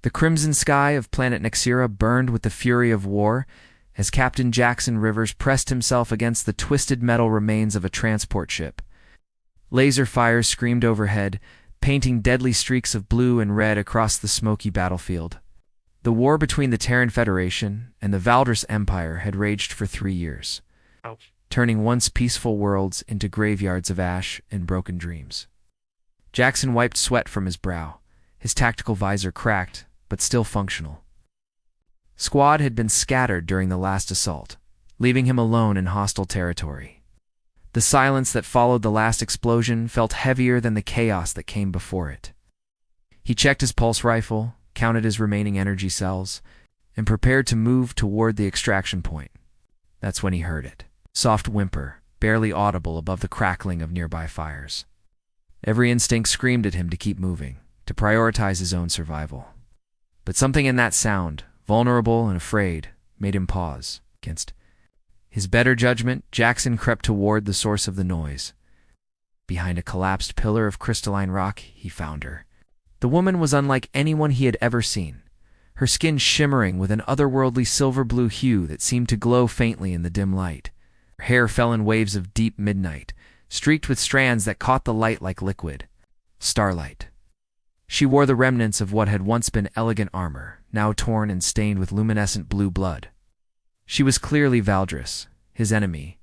The crimson sky of planet Nexira burned with the fury of war as Captain Jackson Rivers pressed himself against the twisted metal remains of a transport ship. Laser fires screamed overhead, painting deadly streaks of blue and red across the smoky battlefield. The war between the Terran Federation and the Valdris Empire had raged for 3 years, turning once peaceful worlds into graveyards of ash and broken dreams. Jackson wiped sweat from his brow, his tactical visor cracked, but still functional. Squad had been scattered during the last assault, leaving him alone in hostile territory. The silence that followed the last explosion felt heavier than the chaos that came before it. He checked his pulse rifle, counted his remaining energy cells, and prepared to move toward the extraction point. That's when he heard it. Soft whimper, barely audible above the crackling of nearby fires. Every instinct screamed at him to keep moving, to prioritize his own survival. But something in that sound, vulnerable and afraid, made him pause. Against his better judgment, Jackson crept toward the source of the noise. Behind a collapsed pillar of crystalline rock, he found her. The woman was unlike anyone he had ever seen, her skin shimmering with an otherworldly silver-blue hue that seemed to glow faintly in the dim light. Her hair fell in waves of deep midnight, streaked with strands that caught the light like liquid. Starlight. She wore the remnants of what had once been elegant armor, now torn and stained with luminescent blue blood. She was clearly Valdris, his enemy,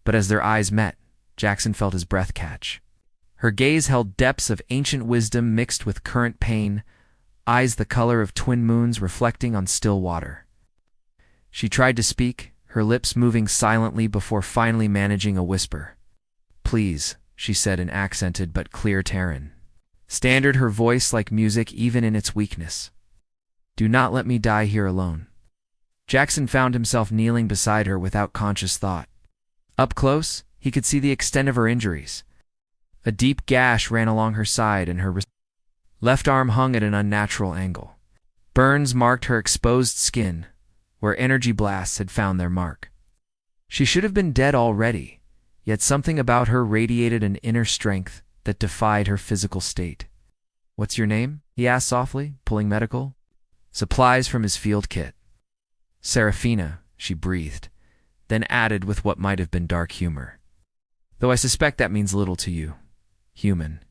but as their eyes met, Jackson felt his breath catch. Her gaze held depths of ancient wisdom mixed with current pain, eyes the color of twin moons reflecting on still water. She tried to speak, her lips moving silently before finally managing a whisper. "Please," she said in accented but clear Terran. Standard her voice like music even in its weakness. "Do not let me die here alone." Jackson found himself kneeling beside her without conscious thought. Up close, he could see the extent of her injuries. A deep gash ran along her side and her left arm hung at an unnatural angle. Burns marked her exposed skin, where energy blasts had found their mark. She should have been dead already, yet something about her radiated an inner strength that defied her physical state. "What's your name?" he asked softly, pulling medical supplies from his field kit. "Serafina," she breathed, then added with what might have been dark humor. "Though I suspect that means little to you. Human."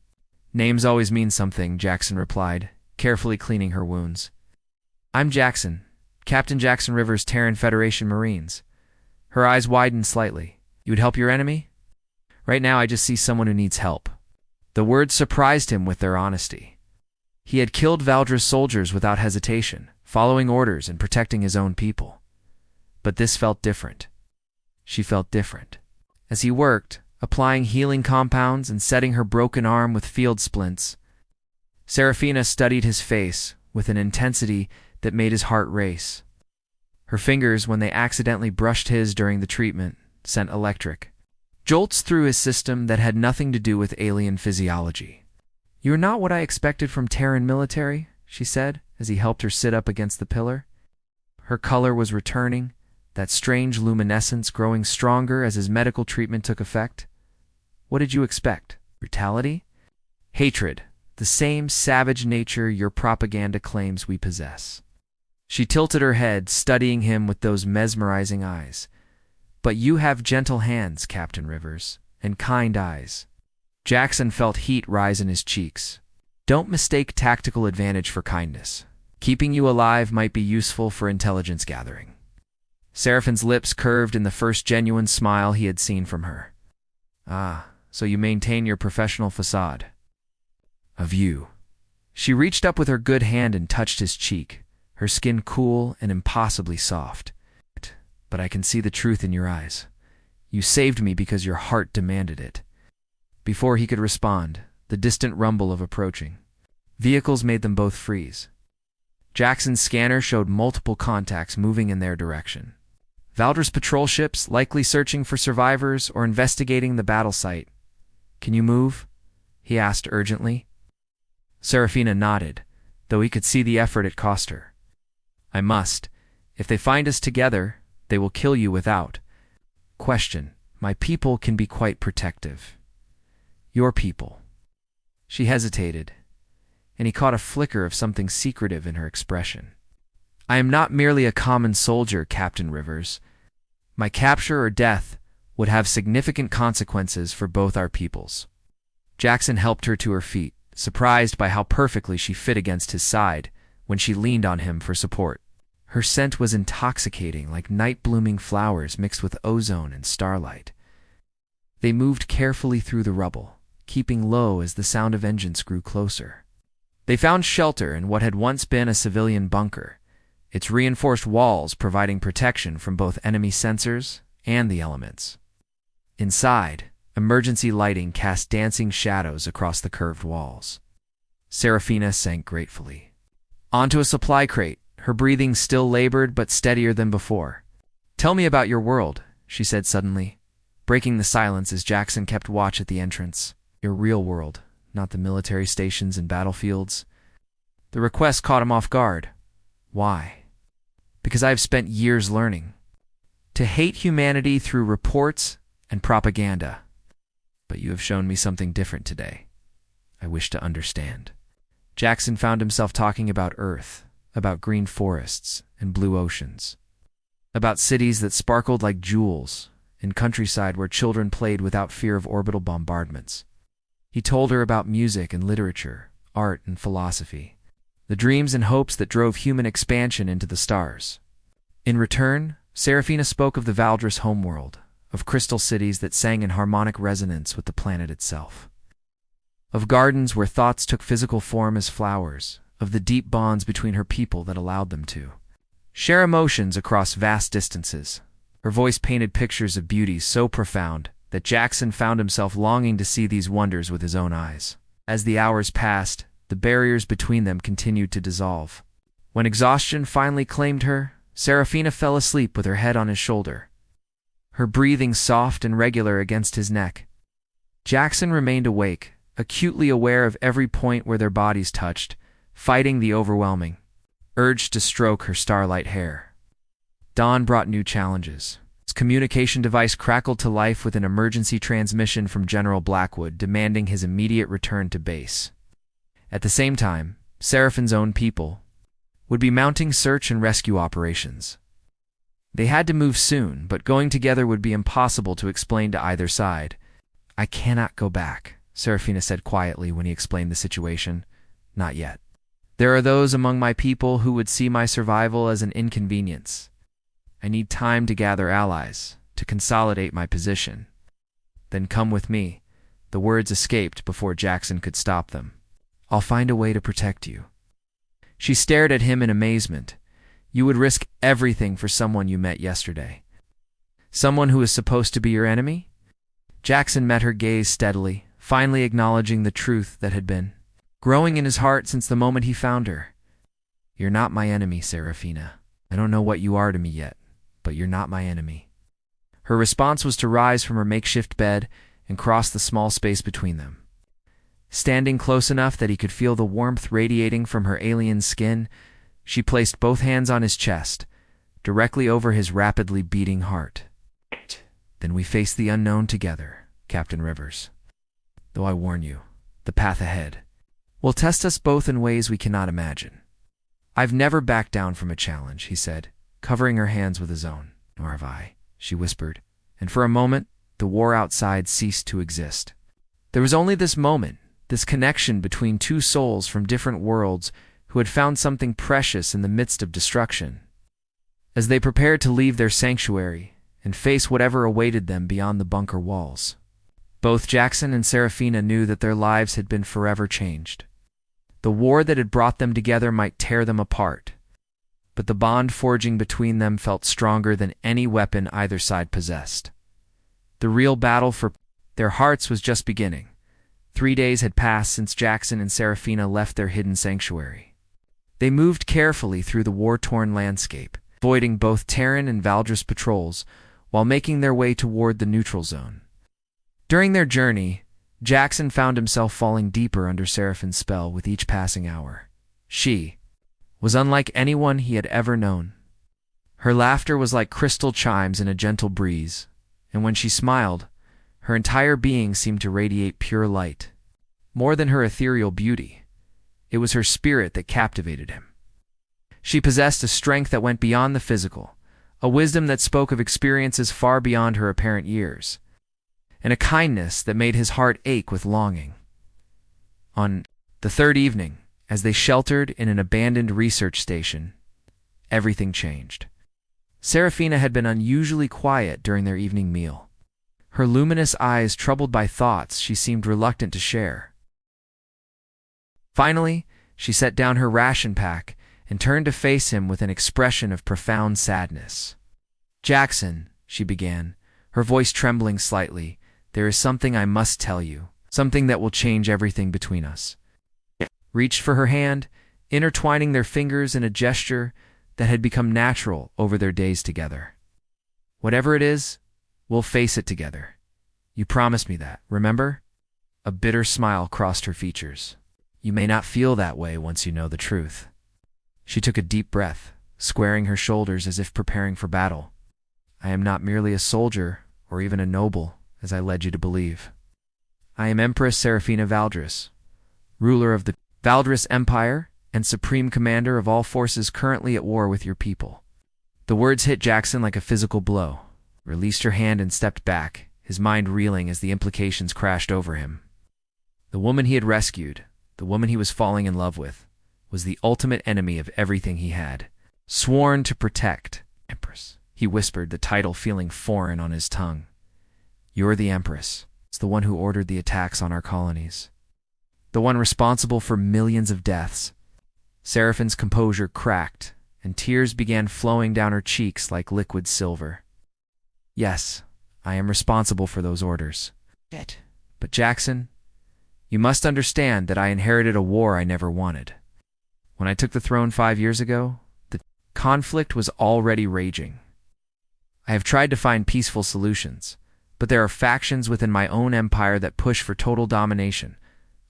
"Names always mean something," Jackson replied, carefully cleaning her wounds. "I'm Jackson, Captain Jackson Rivers, Terran Federation Marines." Her eyes widened slightly. "You would help your enemy?" "Right now I just see someone who needs help." The words surprised him with their honesty. He had killed Valdris soldiers without hesitation, following orders and protecting his own people. But this felt different. She felt different. As he worked, applying healing compounds and setting her broken arm with field splints, Serafina studied his face with an intensity that made his heart race. Her fingers, when they accidentally brushed his during the treatment, sent electric jolts through his system that had nothing to do with alien physiology. "You're not what I expected from Terran military," she said, as he helped her sit up against the pillar. Her color was returning, that strange luminescence growing stronger as his medical treatment took effect. "What did you expect? Brutality?" "Hatred, the same savage nature your propaganda claims we possess." She tilted her head, studying him with those mesmerizing eyes. "But you have gentle hands, Captain Rivers, and kind eyes." Jackson felt heat rise in his cheeks. "Don't mistake tactical advantage for kindness. Keeping you alive might be useful for intelligence gathering." Seraphine's lips curved in the first genuine smile he had seen from her. "Ah, so you maintain your professional facade." "Of you." She reached up with her good hand and touched his cheek, her skin cool and impossibly soft. "But I can see the truth in your eyes. You saved me because your heart demanded it." Before he could respond, the distant rumble of approaching vehicles made them both freeze. Jackson's scanner showed multiple contacts moving in their direction. Valdris patrol ships, likely searching for survivors or investigating the battle site. "Can you move?" he asked urgently. Serafina nodded, though he could see the effort it cost her. "I must. If they find us together, they will kill you without question. My people can be quite protective." "Your people." She hesitated. and he caught a flicker of something secretive in her expression. "I am not merely a common soldier, Captain Rivers. My capture or death would have significant consequences for both our peoples." Jackson helped her to her feet, surprised by how perfectly she fit against his side when she leaned on him for support. Her scent was intoxicating, like night-blooming flowers mixed with ozone and starlight. They moved carefully through the rubble, keeping low as the sound of engines grew closer. They found shelter in what had once been a civilian bunker, its reinforced walls providing protection from both enemy sensors and the elements. Inside, emergency lighting cast dancing shadows across the curved walls. Serafina sank gratefully onto a supply crate, her breathing still labored but steadier than before. "Tell me about your world," she said suddenly, breaking the silence as Jackson kept watch at the entrance. "Your real world, not the military stations and battlefields." The request caught him off guard. "Why?" "Because I have spent years learning to hate humanity through reports and propaganda. But you have shown me something different today. I wish to understand." Jackson found himself talking about Earth, about green forests and blue oceans, about cities that sparkled like jewels, and countryside where children played without fear of orbital bombardments. He told her about music and literature, art and philosophy, the dreams and hopes that drove human expansion into the stars. In return, Serafina spoke of the Valdris homeworld, of crystal cities that sang in harmonic resonance with the planet itself, of gardens where thoughts took physical form as flowers, of the deep bonds between her people that allowed them to share emotions across vast distances. Her voice painted pictures of beauty so profound that Jackson found himself longing to see these wonders with his own eyes. As the hours passed, the barriers between them continued to dissolve. When exhaustion finally claimed her, Serafina fell asleep with her head on his shoulder, her breathing soft and regular against his neck. Jackson remained awake, acutely aware of every point where their bodies touched, fighting the overwhelming urge to stroke her starlight hair. Dawn brought new challenges. His communication device crackled to life with an emergency transmission from General Blackwood demanding his immediate return to base. At the same time, Seraphine's own people would be mounting search and rescue operations. They had to move soon, but going together would be impossible to explain to either side. "I cannot go back," Serafina said quietly when he explained the situation. "Not yet. There are those among my people who would see my survival as an inconvenience. I need time to gather allies, to consolidate my position." "Then come with me." The words escaped before Jackson could stop them. "I'll find a way to protect you." She stared at him in amazement. "You would risk everything for someone you met yesterday? Someone who is supposed to be your enemy?" Jackson met her gaze steadily, finally acknowledging the truth that had been growing in his heart since the moment he found her. "You're not my enemy, Serafina. I don't know what you are to me yet, but you're not my enemy." Her response was to rise from her makeshift bed and cross the small space between them. Standing close enough that he could feel the warmth radiating from her alien skin, she placed both hands on his chest, directly over his rapidly beating heart. "Then we face the unknown together, Captain Rivers. Though I warn you, the path ahead will test us both in ways we cannot imagine." "I've never backed down from a challenge," he said, covering her hands with his own. "Nor have I," she whispered, and for a moment, the war outside ceased to exist. There was only this moment, this connection between two souls from different worlds who had found something precious in the midst of destruction. As they prepared to leave their sanctuary and face whatever awaited them beyond the bunker walls, both Jackson and Serafina knew that their lives had been forever changed. The war that had brought them together might tear them apart, but the bond forging between them felt stronger than any weapon either side possessed. The real battle for their hearts was just beginning. 3 days had passed since Jackson and Serafina left their hidden sanctuary. They moved carefully through the war-torn landscape, avoiding both Terran and Valdris patrols, while making their way toward the neutral zone. During their journey, Jackson found himself falling deeper under Seraphine's spell with each passing hour. She was unlike anyone he had ever known. Her laughter was like crystal chimes in a gentle breeze, and when she smiled, her entire being seemed to radiate pure light. More than her ethereal beauty, It was her spirit that captivated him. She possessed a strength that went beyond the physical, a wisdom that spoke of experiences far beyond her apparent years, and a kindness that made his heart ache with longing. On the third evening, as they sheltered in an abandoned research station, everything changed. Serafina had been unusually quiet during their evening meal. Her luminous eyes troubled by thoughts she seemed reluctant to share. Finally, she set down her ration pack and turned to face him with an expression of profound sadness. "Jackson," she began, her voice trembling slightly, "there is something I must tell you, something that will change everything between us." Reached for her hand, intertwining their fingers in a gesture that had become natural over their days together. "Whatever it is, we'll face it together. You promised me that, remember?" A bitter smile crossed her features. "You may not feel that way once you know the truth." She took a deep breath, squaring her shoulders as if preparing for battle. "I am not merely a soldier, or even a noble, as I led you to believe. I am Empress Serafina Valdris, ruler of the Valdris Empire and supreme commander of all forces currently at war with your people." The words hit Jackson like a physical blow. He released her hand and stepped back, his mind reeling as the implications crashed over him. The woman he had rescued, the woman he was falling in love with, was the ultimate enemy of everything he had sworn to protect. "Empress," he whispered, the title feeling foreign on his tongue. "You're the Empress. It's the one who ordered the attacks on our colonies. The one responsible for millions of deaths." Seraphine's composure cracked, and tears began flowing down her cheeks like liquid silver. "Yes, I am responsible for those orders. But Jackson, you must understand that I inherited a war I never wanted. When I took the throne 5 years ago, the conflict was already raging. I have tried to find peaceful solutions, but there are factions within my own empire that push for total domination.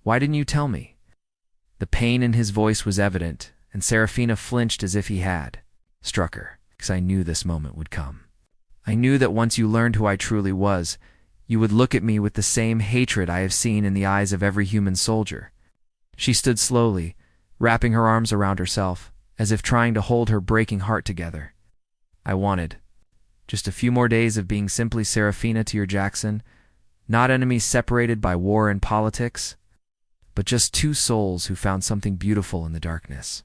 Why didn't you tell me?" The pain in his voice was evident, and Serafina flinched as if he had struck her, because I knew this moment would come. I knew that once you learned who I truly was, you would look at me with the same hatred I have seen in the eyes of every human soldier. She stood slowly, wrapping her arms around herself, as if trying to hold her breaking heart together. "I wanted just a few more days of being simply Serafina to your Jackson, not enemies separated by war and politics, but just two souls who found something beautiful in the darkness."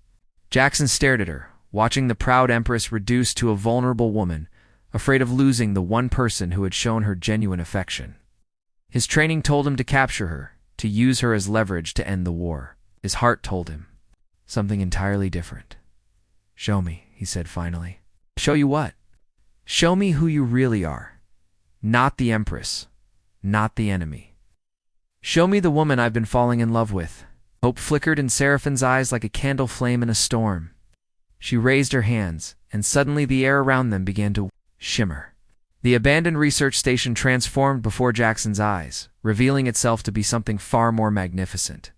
Jackson stared at her, watching the proud Empress reduced to a vulnerable woman, afraid of losing the one person who had shown her genuine affection. His training told him to capture her, to use her as leverage to end the war. His heart told him something entirely different. "Show me," he said finally. "Show you what?" "Show me who you really are. Not the Empress, not the enemy. Show me the woman I've been falling in love with." Hope flickered in Seraphine's eyes like a candle flame in a storm. She raised her hands, and suddenly the air around them began to shimmer. The abandoned research station transformed before Jackson's eyes, revealing itself to be something far more magnificent.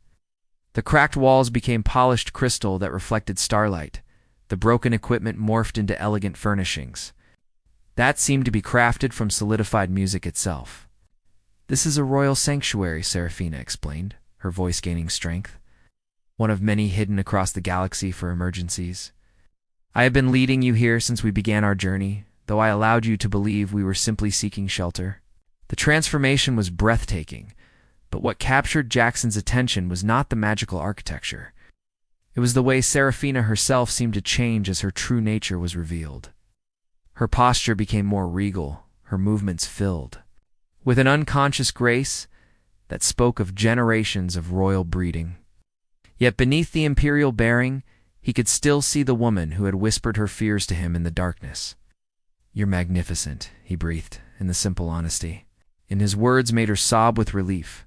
The cracked walls became polished crystal that reflected starlight. The broken equipment morphed into elegant furnishings that seemed to be crafted from solidified music itself. "This is a royal sanctuary," Serafina explained, her voice gaining strength. "One of many hidden across the galaxy for emergencies. I have been leading you here since we began our journey, though I allowed you to believe we were simply seeking shelter." The transformation was breathtaking, but what captured Jackson's attention was not the magical architecture. It was the way Serafina herself seemed to change as her true nature was revealed. Her posture became more regal, her movements filled with an unconscious grace that spoke of generations of royal breeding. Yet beneath the imperial bearing, he could still see the woman who had whispered her fears to him in the darkness. "You're magnificent," he breathed, in the simple honesty, and his words made her sob with relief.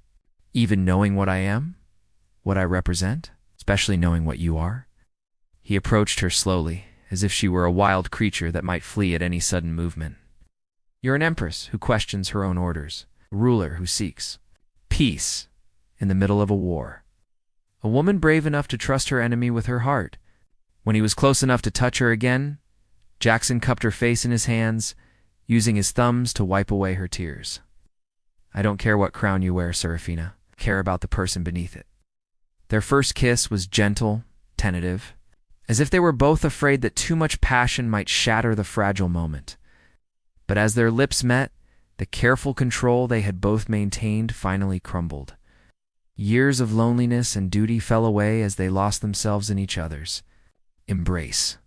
"Even knowing what I am? What I represent? Especially knowing what you are?" He approached her slowly, as if she were a wild creature that might flee at any sudden movement. "You're an empress who questions her own orders, a ruler who seeks peace in the middle of a war. A woman brave enough to trust her enemy with her heart." When he was close enough to touch her again, Jackson cupped her face in his hands, using his thumbs to wipe away her tears. "I don't care what crown you wear, Serafina. I care about the person beneath it. Their first kiss was gentle, tentative, as if they were both afraid that too much passion might shatter the fragile moment. But as their lips met, the careful control they had both maintained finally crumbled. Years of loneliness and duty fell away as they lost themselves in each other's embrace.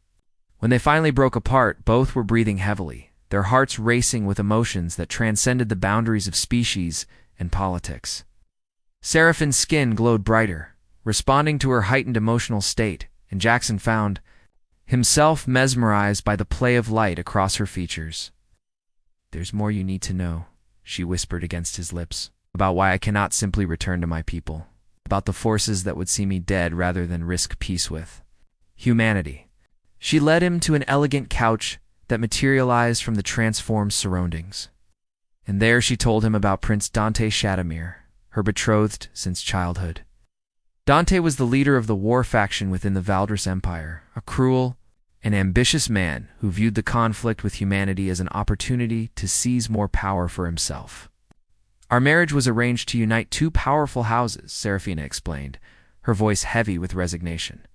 When they finally broke apart, both were breathing heavily, their hearts racing with emotions that transcended the boundaries of species and politics. Seraphine's skin glowed brighter, responding to her heightened emotional state, and Jackson found himself mesmerized by the play of light across her features. "There's more you need to know," she whispered against his lips, "about why I cannot simply return to my people, about the forces that would see me dead rather than risk peace with humanity." She led him to an elegant couch that materialized from the transformed surroundings. And there she told him about Prince Dante Shadomir, her betrothed since childhood. Dante was the leader of the war faction within the Valdris Empire, a cruel and ambitious man who viewed the conflict with humanity as an opportunity to seize more power for himself. "Our marriage was arranged to unite two powerful houses," Serafina explained, her voice heavy with resignation.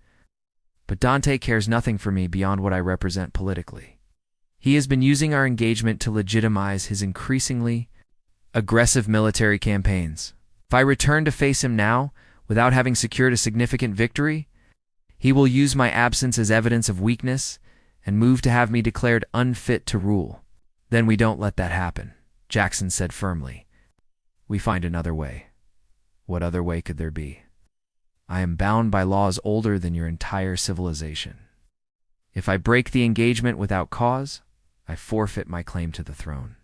"But Dante cares nothing for me beyond what I represent politically. He has been using our engagement to legitimize his increasingly aggressive military campaigns. If I return to face him now, without having secured a significant victory, he will use my absence as evidence of weakness and move to have me declared unfit to rule. Then we don't let that happen," Jackson said firmly. "We find another way." "What other way could there be?" "I am bound by laws older than your entire civilization. If I break the engagement without cause, I forfeit my claim to the throne."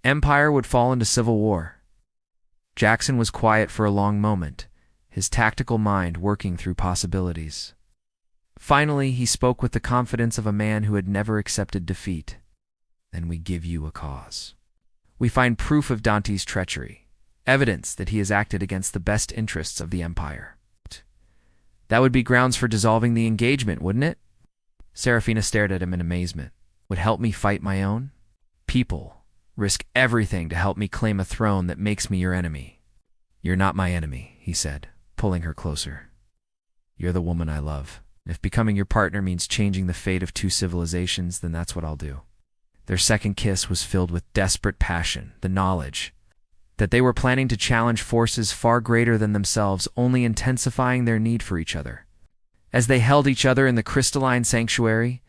Empire would fall into civil war. Jackson was quiet for a long moment, his tactical mind working through possibilities. Finally, he spoke with the confidence of a man who had never accepted defeat. "Then we give you a cause. We find proof of Dante's treachery, evidence that he has acted against the best interests of the Empire." "That would be grounds for dissolving the engagement, wouldn't it?" Serafina stared at him in amazement. "Would help me fight my own people, risk everything to help me claim a throne that makes me your enemy." "You're not my enemy," he said, pulling her closer. "You're the woman I love. If becoming your partner means changing the fate of two civilizations, then that's what I'll do." Their second kiss was filled with desperate passion, the knowledge that they were planning to challenge forces far greater than themselves, only intensifying their need for each other. As they held each other in the crystalline sanctuary,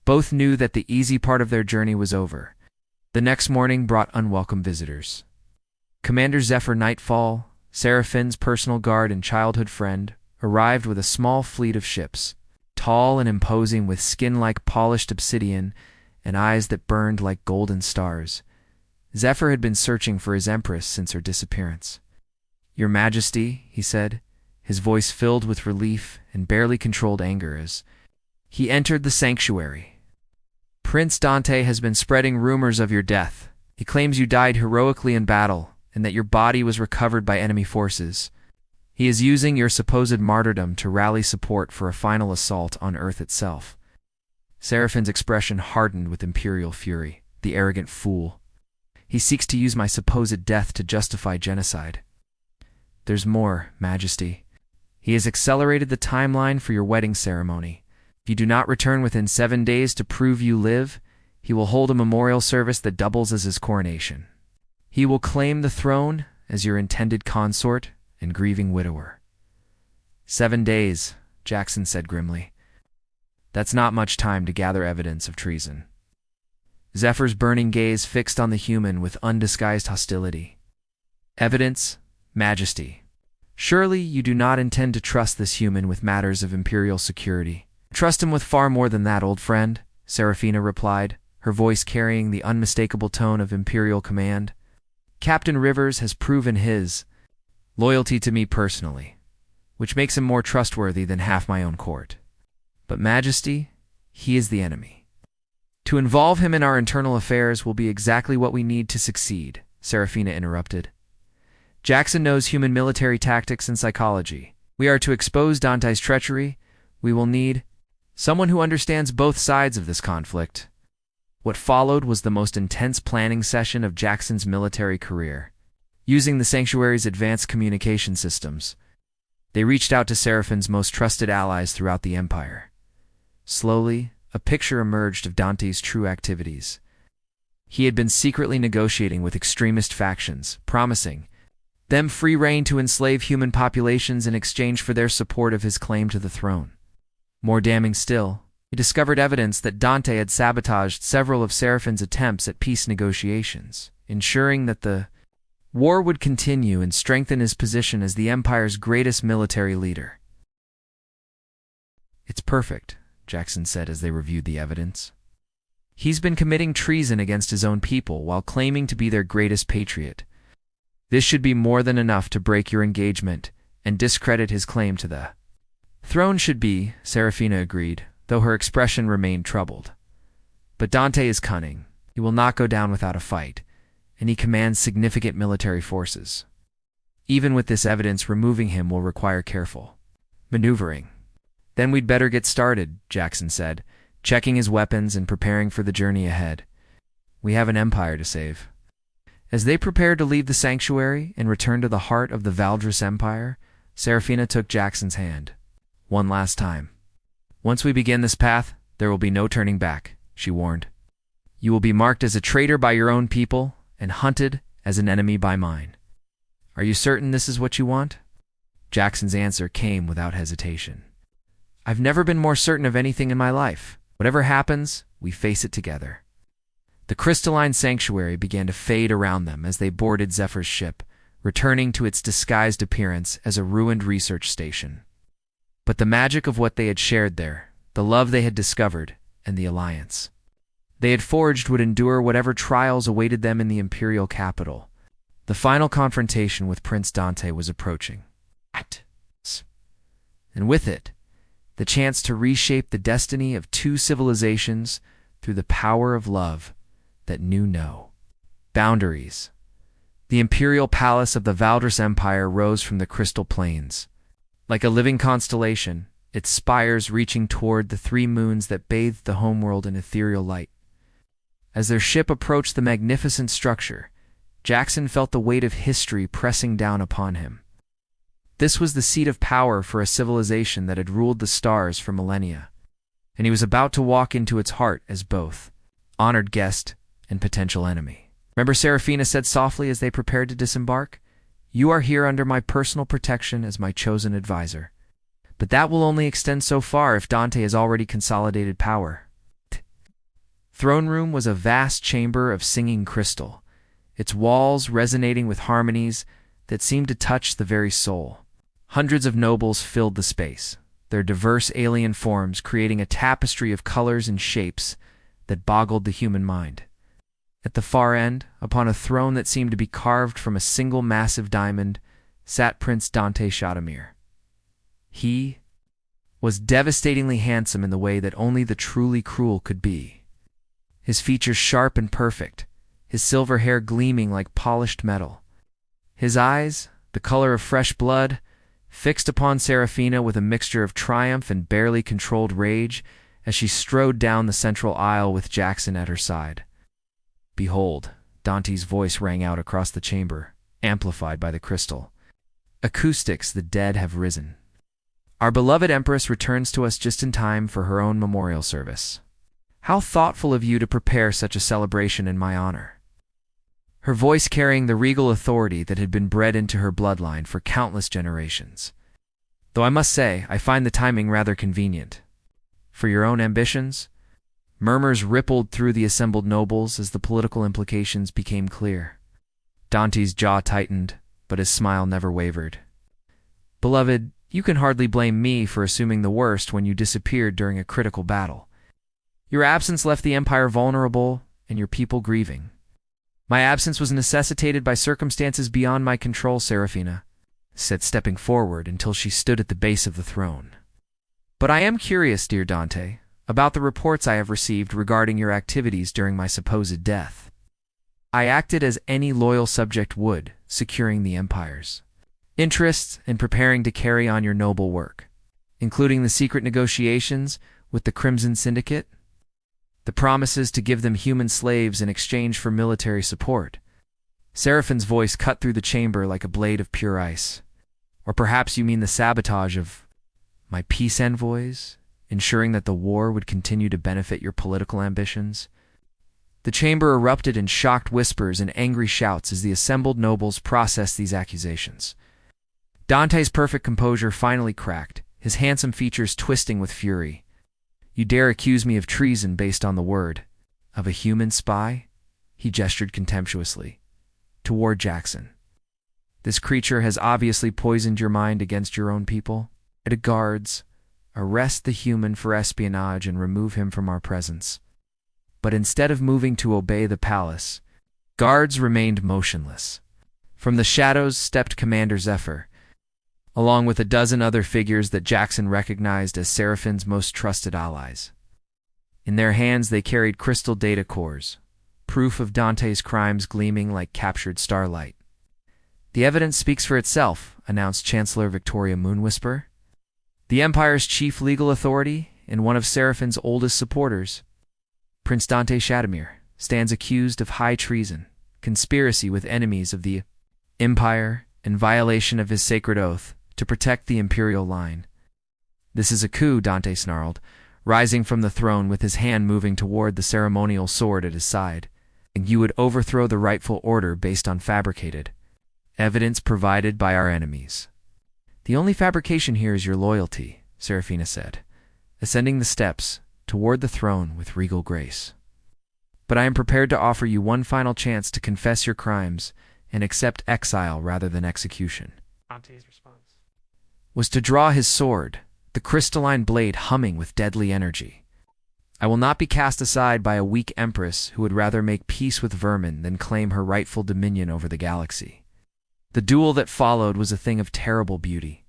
both knew that the easy part of their journey was over. The next morning brought unwelcome visitors. Commander Zephyr Nightfall, Seraphine's personal guard and childhood friend, arrived with a small fleet of ships, tall and imposing with skin like polished obsidian and eyes that burned like golden stars. Zephyr had been searching for his empress since her disappearance. "Your Majesty," he said, his voice filled with relief and barely controlled anger as he entered the sanctuary. "Prince Dante has been spreading rumors of your death. He claims you died heroically in battle and that your body was recovered by enemy forces. He is using your supposed martyrdom to rally support for a final assault on Earth itself." Seraphine's expression hardened with imperial fury. "The arrogant fool. He seeks to use my supposed death to justify genocide." "There's more, Majesty. He has accelerated the timeline for your wedding ceremony. If you do not return within 7 days to prove you live, he will hold a memorial service that doubles as his coronation. He will claim the throne as your intended consort and grieving widower." 7 days, Jackson said grimly. "That's not much time to gather evidence of treason." Zephyr's burning gaze fixed on the human with undisguised hostility. "Evidence, Majesty. Surely you do not intend to trust this human with matters of imperial security." "Trust him with far more than that, old friend," Serafina replied, her voice carrying the unmistakable tone of imperial command. "Captain Rivers has proven his loyalty to me personally, which makes him more trustworthy than half my own court. But Majesty, he is the enemy. To involve him in our internal affairs will be exactly what we need to succeed," Serafina interrupted. "Jackson knows human military tactics and psychology. We are to expose Dante's treachery. We will need someone who understands both sides of this conflict." What followed was the most intense planning session of Jackson's military career. Using the sanctuary's advanced communication systems, They reached out to Seraphine's most trusted allies throughout the Empire. Slowly, a picture emerged of Dante's true activities. He had been secretly negotiating with extremist factions, promising them free rein to enslave human populations in exchange for their support of his claim to the throne. More damning still, he discovered evidence that Dante had sabotaged several of Seraphine's attempts at peace negotiations, ensuring that the war would continue and strengthen his position as the Empire's greatest military leader. "It's perfect," Jackson said as they reviewed the evidence. "He's been committing treason against his own people while claiming to be their greatest patriot. This should be more than enough to break your engagement and discredit his claim to the throne." "Should be," Serafina agreed, though her expression remained troubled. "But Dante is cunning. He will not go down without a fight, and he commands significant military forces. Even with this evidence, removing him will require careful maneuvering." "Then we'd better get started," Jackson said, checking his weapons and preparing for the journey ahead. "We have an empire to save." As they prepared to leave the sanctuary and return to the heart of the Valdris Empire, Serafina took Jackson's hand. "One last time. Once we begin this path, there will be no turning back," she warned. "You will be marked as a traitor by your own people and hunted as an enemy by mine. Are you certain this is what you want?" Jackson's answer came without hesitation. "I've never been more certain of anything in my life. Whatever happens, we face it together." The crystalline sanctuary began to fade around them as they boarded Zephyr's ship, returning to its disguised appearance as a ruined research station. But the magic of what they had shared there, the love they had discovered, and the alliance they had forged would endure whatever trials awaited them in the imperial capital. The final confrontation with Prince Dante was approaching. And with it, the chance to reshape the destiny of two civilizations through the power of love that knew no boundaries. The imperial palace of the Valdris Empire rose from the crystal plains. Like a living constellation, its spires reaching toward the three moons that bathed the homeworld in ethereal light. As their ship approached the magnificent structure, Jackson felt the weight of history pressing down upon him. This was the seat of power for a civilization that had ruled the stars for millennia, and he was about to walk into its heart as both honored guest and potential enemy. "Remember," Serafina said softly as they prepared to disembark, "you are here under my personal protection as my chosen advisor. But that will only extend so far if Dante has already consolidated power." Throne room was a vast chamber of singing crystal, its walls resonating with harmonies that seemed to touch the very soul. Hundreds of nobles filled the space, their diverse alien forms creating a tapestry of colors and shapes that boggled the human mind. At the far end, upon a throne that seemed to be carved from a single massive diamond, sat Prince Dante Shatamir. He was devastatingly handsome in the way that only the truly cruel could be. His features sharp and perfect, his silver hair gleaming like polished metal. His eyes, the color of fresh blood, fixed upon Serafina with a mixture of triumph and barely controlled rage as she strode down the central aisle with Jackson at her side. "Behold," Dante's voice rang out across the chamber, amplified by the crystal. "Acoustics, the dead have risen. Our beloved Empress returns to us just in time for her own memorial service. How thoughtful of you to prepare such a celebration in my honor." Her voice carrying the regal authority that had been bred into her bloodline for countless generations. "Though I must say, I find the timing rather convenient. For your own ambitions?" Murmurs rippled through the assembled nobles as the political implications became clear. Dante's jaw tightened, but his smile never wavered. "Beloved, you can hardly blame me for assuming the worst when you disappeared during a critical battle. Your absence left the Empire vulnerable and your people grieving. My absence was necessitated by circumstances beyond my control," Serafina said, stepping forward until she stood at the base of the throne. "But I am curious, dear Dante, about the reports I have received regarding your activities during my supposed death. I acted as any loyal subject would, securing the Empire's interests and preparing to carry on your noble work, including the secret negotiations with the Crimson Syndicate, the promises to give them human slaves in exchange for military support." Seraphine's voice cut through the chamber like a blade of pure ice. Or perhaps you mean the sabotage of my peace envoys, ensuring that the war would continue to benefit your political ambitions? The chamber erupted in shocked whispers and angry shouts as the assembled nobles processed these accusations. Dante's perfect composure finally cracked, his handsome features twisting with fury. "You dare accuse me of treason based on the word of a human spy?" He gestured contemptuously toward Jackson. "This creature has obviously poisoned your mind against your own people. The guards, arrest the human for espionage and remove him from our presence." But instead of moving to obey the palace, guards remained motionless. From the shadows stepped Commander Zephyr, along with a dozen other figures that Jackson recognized as Seraphine's most trusted allies. In their hands they carried crystal data cores, proof of Dante's crimes gleaming like captured starlight. "The evidence speaks for itself," announced Chancellor Victoria Moonwhisper. "The Empire's chief legal authority and one of Seraphine's oldest supporters, Prince Dante Shadomir, stands accused of high treason, conspiracy with enemies of the Empire, and violation of his sacred oath to protect the imperial line." "This is a coup," Dante snarled, rising from the throne with his hand moving toward the ceremonial sword at his side. "And you would overthrow the rightful order based on fabricated evidence provided by our enemies." "The only fabrication here is your loyalty," Serafina said, ascending the steps toward the throne with regal grace. "But I am prepared to offer you one final chance to confess your crimes and accept exile rather than execution." Dante's response was to draw his sword, the crystalline blade humming with deadly energy. "I will not be cast aside by a weak empress who would rather make peace with vermin than claim her rightful dominion over the galaxy." The duel that followed was a thing of terrible beauty.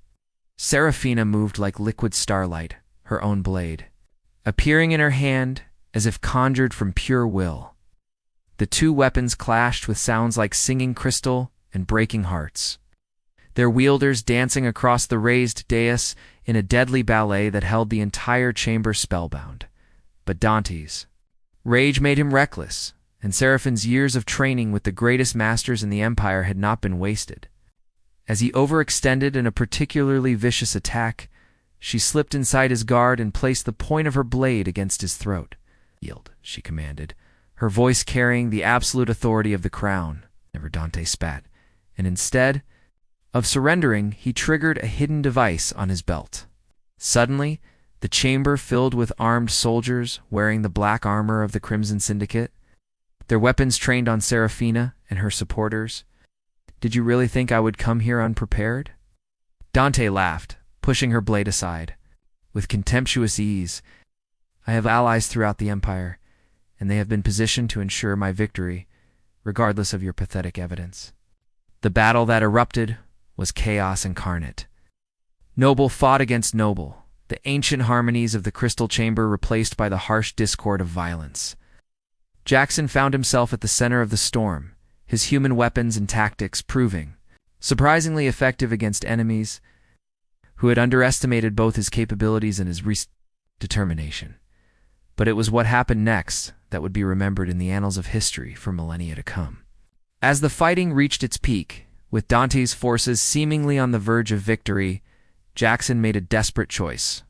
Serafina moved like liquid starlight, her own blade, appearing in her hand as if conjured from pure will. The two weapons clashed with sounds like singing crystal and breaking hearts, their wielders dancing across the raised dais in a deadly ballet that held the entire chamber spellbound. But Dante's rage made him reckless, and Seraphine's years of training with the greatest masters in the Empire had not been wasted. As he overextended in a particularly vicious attack, she slipped inside his guard and placed the point of her blade against his throat. "Yield," she commanded, her voice carrying the absolute authority of the crown. Never Dante spat, and instead of surrendering, he triggered a hidden device on his belt. Suddenly, the chamber filled with armed soldiers wearing the black armor of the Crimson Syndicate, their weapons trained on Serafina and her supporters. "Did you really think I would come here unprepared?" Dante laughed, pushing her blade aside. With contemptuous ease, "I have allies throughout the Empire, and they have been positioned to ensure my victory, regardless of your pathetic evidence." The battle that erupted was chaos incarnate. Noble fought against noble, the ancient harmonies of the crystal chamber replaced by the harsh discord of violence. Jackson found himself at the center of the storm, his human weapons and tactics proving surprisingly effective against enemies who had underestimated both his capabilities and his determination. But it was what happened next that would be remembered in the annals of history for millennia to come. As the fighting reached its peak, with Dante's forces seemingly on the verge of victory, Jackson made a desperate choice.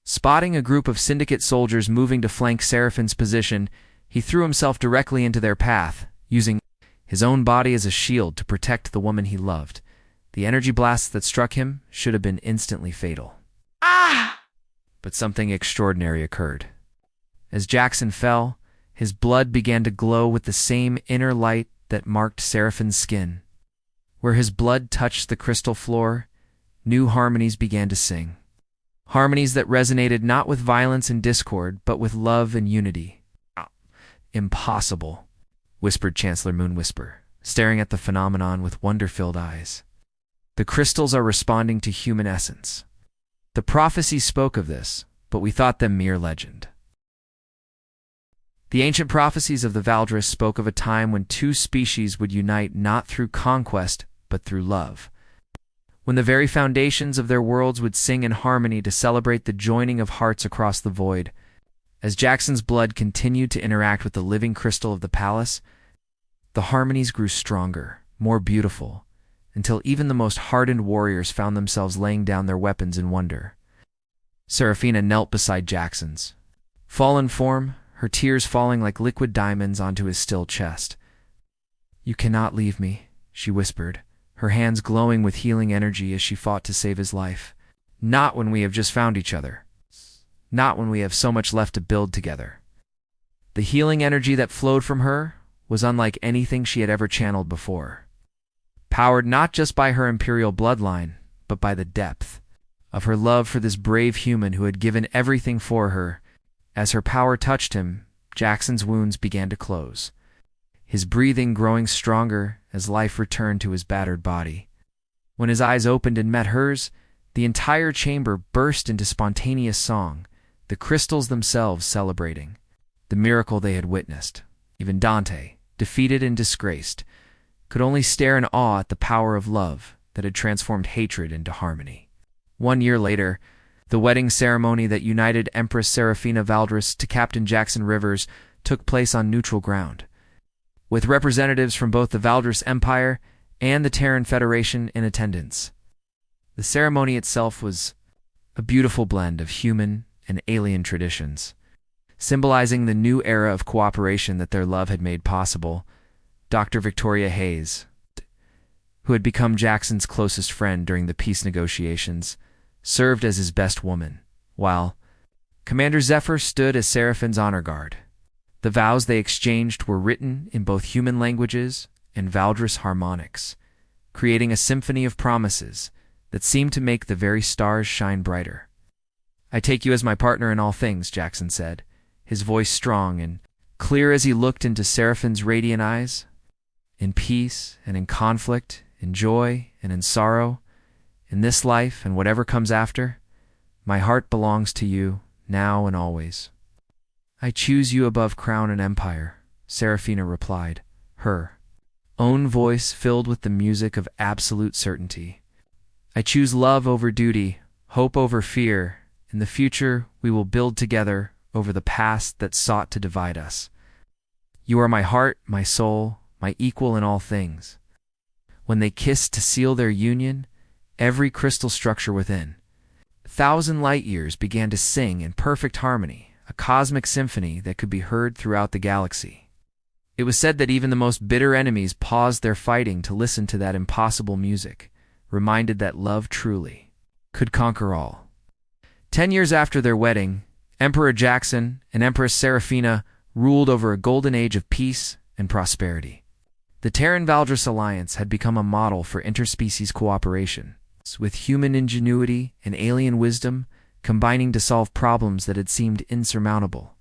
Spotting a group of Syndicate soldiers moving to flank Seraphine's position, he threw himself directly into their path, using his own body as a shield to protect the woman he loved. The energy blasts that struck him should have been instantly fatal. But something extraordinary occurred. As Jackson fell, his blood began to glow with the same inner light that marked Seraphine's skin. Where his blood touched the crystal floor, new harmonies began to sing. Harmonies that resonated not with violence and discord, but with love and unity. "Impossible," whispered Chancellor Moonwhisper, staring at the phenomenon with wonder-filled eyes. "The crystals are responding to human essence. The prophecies spoke of this, but we thought them mere legend." The ancient prophecies of the Valdris spoke of a time when two species would unite not through conquest, but through love. When the very foundations of their worlds would sing in harmony to celebrate the joining of hearts across the void. As Jackson's blood continued to interact with the living crystal of the palace, the harmonies grew stronger, more beautiful, until even the most hardened warriors found themselves laying down their weapons in wonder. Serafina knelt beside Jackson's fallen form, her tears falling like liquid diamonds onto his still chest. "You cannot leave me," she whispered, her hands glowing with healing energy as she fought to save his life. "Not when we have just found each other. Not when we have so much left to build together." The healing energy that flowed from her was unlike anything she had ever channeled before. Powered not just by her imperial bloodline, but by the depth of her love for this brave human who had given everything for her. As her power touched him, Jackson's wounds began to close, his breathing growing stronger as life returned to his battered body. When his eyes opened and met hers, the entire chamber burst into spontaneous song, the crystals themselves celebrating the miracle they had witnessed. Even Dante, defeated and disgraced, could only stare in awe at the power of love that had transformed hatred into harmony. 1 year later, the wedding ceremony that united Empress Serafina Valdres to Captain Jackson Rivers took place on neutral ground, with representatives from both the Valdres Empire and the Terran Federation in attendance. The ceremony itself was a beautiful blend of human and alien traditions, symbolizing the new era of cooperation that their love had made possible. Dr. Victoria Hayes, who had become Jackson's closest friend during the peace negotiations, served as his best woman, while Commander Zephyr stood as Seraphine's honor guard. The vows they exchanged were written in both human languages and Valdres harmonics, creating a symphony of promises that seemed to make the very stars shine brighter. "I take you as my partner in all things," Jackson said, his voice strong and clear as he looked into Seraphine's radiant eyes. "In peace and in conflict, in joy and in sorrow, in this life and whatever comes after, my heart belongs to you, now and always." "I choose you above crown and empire," Serafina replied, her own voice filled with the music of absolute certainty. "I choose love over duty, hope over fear. In the future, we will build together over the past that sought to divide us. You are my heart, my soul, my equal in all things." When they kissed to seal their union, every crystal structure within 1,000 light years began to sing in perfect harmony, a cosmic symphony that could be heard throughout the galaxy. It was said that even the most bitter enemies paused their fighting to listen to that impossible music, reminded that love truly could conquer all. 10 years after their wedding, Emperor Jackson and Empress Serafina ruled over a golden age of peace and prosperity. The Terran-Valdres alliance had become a model for interspecies cooperation, with human ingenuity and alien wisdom combining to solve problems that had seemed insurmountable.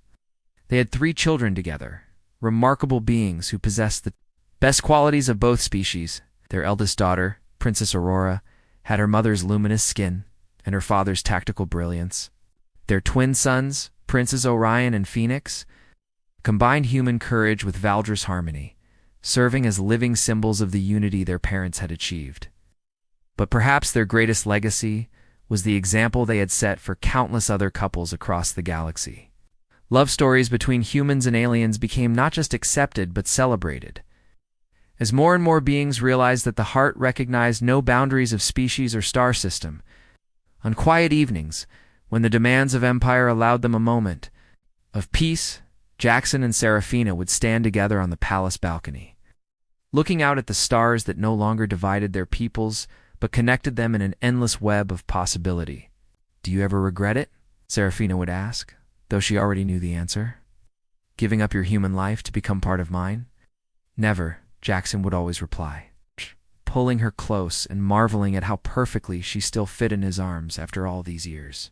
They had 3 children together, remarkable beings who possessed the best qualities of both species. Their eldest daughter, Princess Aurora, had her mother's luminous skin and her father's tactical brilliance. Their twin sons, Princes Orion and Phoenix, combined human courage with Valdres harmony, serving as living symbols of the unity their parents had achieved. But perhaps their greatest legacy was the example they had set for countless other couples across the galaxy. Love stories between humans and aliens became not just accepted but celebrated. As more and more beings realized that the heart recognized no boundaries of species or star system, on quiet evenings, when the demands of empire allowed them a moment of peace, Jackson and Serafina would stand together on the palace balcony, looking out at the stars that no longer divided their peoples but connected them in an endless web of possibility. "Do you ever regret it?" Serafina would ask, though she already knew the answer. "Giving up your human life to become part of mine?" "Never," Jackson would always reply, pulling her close and marveling at how perfectly she still fit in his arms after all these years.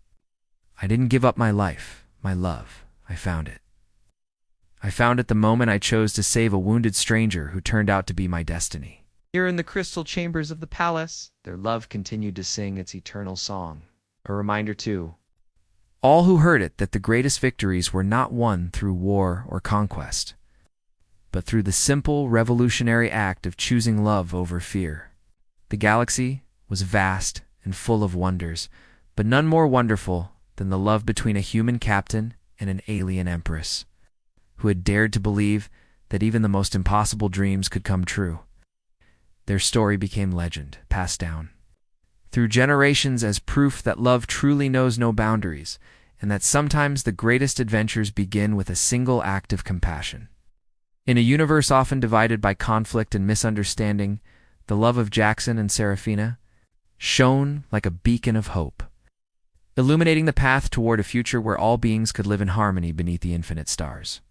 "I didn't give up my life, my love. I found it. I found it the moment I chose to save a wounded stranger who turned out to be my destiny." Here in the crystal chambers of the palace, their love continued to sing its eternal song, a reminder to all who heard it that the greatest victories were not won through war or conquest, but through the simple revolutionary act of choosing love over fear. The galaxy was vast and full of wonders, but none more wonderful than the love between a human captain and an alien empress, who had dared to believe that even the most impossible dreams could come true. Their story became legend, passed down through generations as proof that love truly knows no boundaries, and that sometimes the greatest adventures begin with a single act of compassion. In a universe often divided by conflict and misunderstanding, the love of Jackson and Serafina shone like a beacon of hope, illuminating the path toward a future where all beings could live in harmony beneath the infinite stars.